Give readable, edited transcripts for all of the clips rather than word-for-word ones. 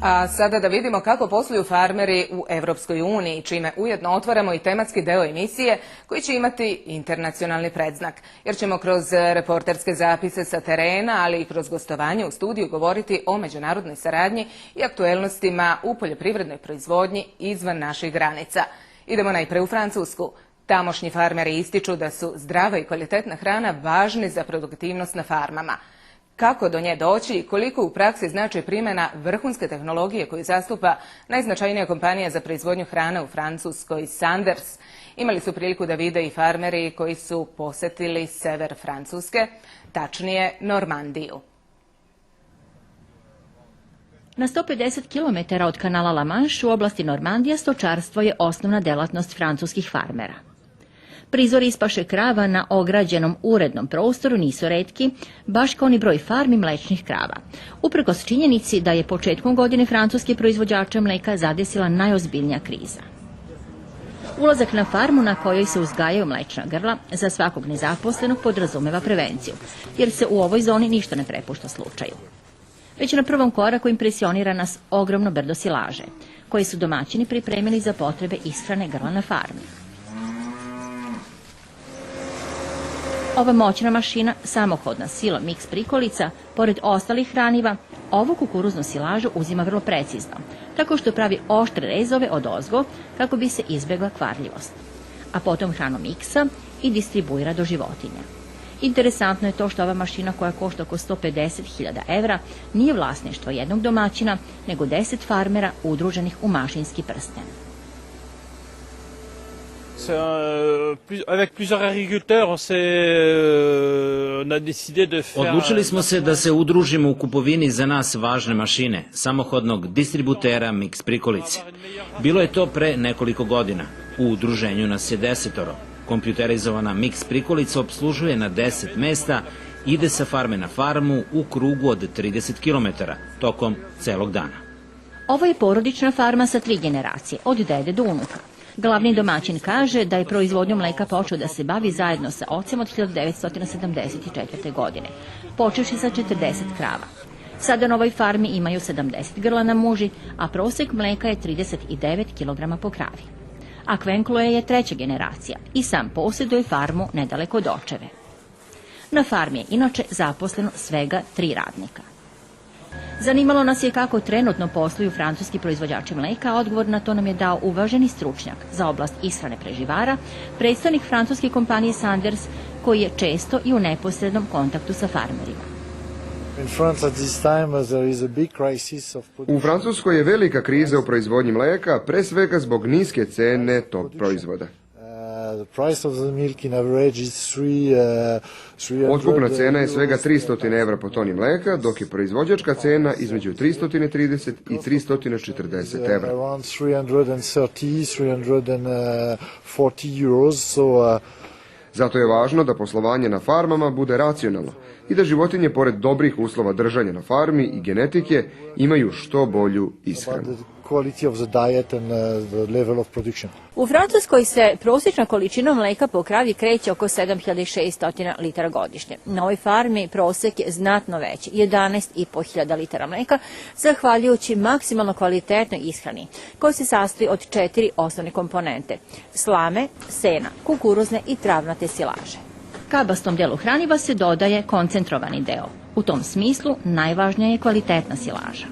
A sada da vidimo kako posluju farmeri u Evropskoj uniji, čime ujedno otvaramo i tematski deo emisije koji će imati internacionalni predznak. Jer ćemo kroz reporterske zapise sa terena, ali i kroz gostovanje u studiju govoriti o međunarodnoj saradnji i aktuelnostima u poljoprivrednoj proizvodnji izvan naših granica. Idemo najpre u Francusku. Tamošnji farmeri ističu da su zdrava i kvalitetna hrana važni za produktivnost na farmama. Kako do nje doći i koliko u praksi znači primjena vrhunske tehnologije koju zastupa najznačajnija kompanija za proizvodnju hrane u Francuskoj, Sanders, imali su priliku da vide i farmeri koji su posetili sever Francuske, tačnije Normandiju. Na 150 km od kanala La Manche u oblasti Normandija stočarstvo je osnovna delatnost francuskih farmera. Prizori ispaše krava na ograđenom urednom prostoru nisu retki, baš kao ni broj farmi mlečnih krava. Uprkos činjenici da je početkom godine francuske proizvođače mleka zadesila najozbiljnija kriza. Ulazak na farmu na kojoj se uzgajaju mlečna grla za svakog nezaposlenog podrazumeva prevenciju, jer se u ovoj zoni ništa ne prepušta slučaju. Već na prvom koraku impresionira nas ogromno brdo silaže, koje su domaćini pripremili za potrebe ishrane grla na farmi. Ova moćna mašina, samohodna silo mix prikolica, pored ostalih hraniva, ovu kukuruznu silažu uzima vrlo precizno, tako što pravi oštre rezove odozgo kako bi se izbjegla kvarljivost, a potom hranu miksa i distribuira do životinja. Interesantno je to što ova mašina koja košta oko 150.000 evra nije vlasništvo jednog domaćina, nego 10 farmera udruženih u mašinski prsten. Odlučili smo se da se udružimo u kupovini za nas važne mašine, samohodnog distributera mix prikolice. Bilo je to pre nekoliko godina. U udruženju nas je 10. Kompjuterizovana mix prikolica obslužuje na 10 mesta, ide sa farme na farmu u krugu od 30 km tokom celog dana. Ovo je porodična farma sa 3 generacije, od dede do unuka. Glavni domaćin kaže da je proizvodnjom mleka počeo da se bavi zajedno sa ocem od 1974. godine, počevši sa 40 krava. Sada na ovoj farmi imaju 70 grla na muži, a prosek mleka je 39 kg po kravi. Akvenkloje je 3. generacija i sam posjeduje farmu nedaleko od očeve. Na farmi je inače zaposleno svega 3 radnika. Zanimalo nas je kako trenutno posluju francuski proizvođači mleka, a odgovor na to nam je dao uvaženi stručnjak za oblast ishrane preživara, predstavnik francuske kompanije Sanders, koji je često i u neposrednom kontaktu sa farmerima. U Francuskoj je velika kriza u proizvodnji mleka, pre svega zbog niske cene tog proizvoda. Otkupna cena je svega 300 evra po toni mleka, dok je proizvođačka cena između 330 i 340 evra. Zato je važno da poslovanje na farmama bude racionalno i da životinje, pored dobrih uslova držanja na farmi i genetike, imaju što bolju ishranu. U Francuskoj se prosječna količina mleka po kravi kreće oko 7600 litara godišnje. Na ovoj farmi prosjek je znatno veći, 11.500 litara mleka, zahvaljujući maksimalno kvalitetnoj ishrani, koja se sastoji od 4 osnovne komponente: slame, sena, kukuruzne i travnate silaže. Kabastom delu hraniva se dodaje koncentrovani deo. U tom smislu najvažnija je kvalitetna silaža.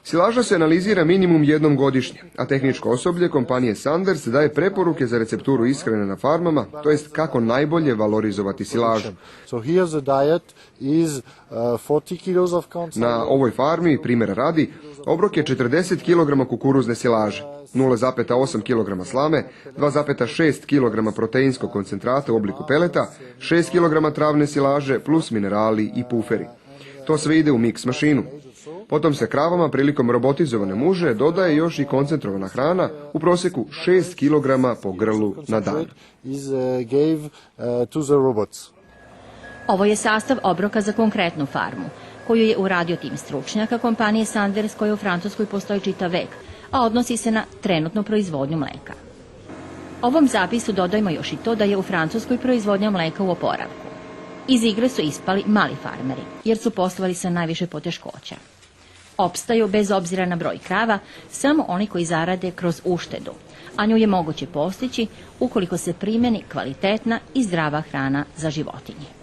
Silaža se analizira minimum jednom godišnje, a tehničko osoblje kompanije Sanders daje preporuke za recepturu ishrane na farmama, to jest kako najbolje valorizovati silažu. Na ovoj farmi, primjera radi, obrok je 40 kg kukuruzne silaže, 0,8 kg slame, 2,6 kg proteinskog koncentrata u obliku peleta, 6 kg travne silaže plus minerali i puferi. To sve ide u mix mašinu. Potom se kravama prilikom robotizovane muže dodaje još i koncentrovana hrana, u prosjeku 6 kg po grlu na dan. Ovo je sastav obroka za konkretnu farmu, koju je uradio tim stručnjaka kompanije Sanders, koja u Francuskoj postoji čitav vek, a odnosi se na trenutnu proizvodnju mleka. Ovom zapisu dodajmo još i to da je u Francuskoj proizvodnja mleka u oporavku. Iz igre su ispali mali farmeri, jer su poslovali sa najviše poteškoća. Opstaju bez obzira na broj krava samo oni koji zarade kroz uštedu, a nju je moguće postići ukoliko se primeni kvalitetna i zdrava hrana za životinje.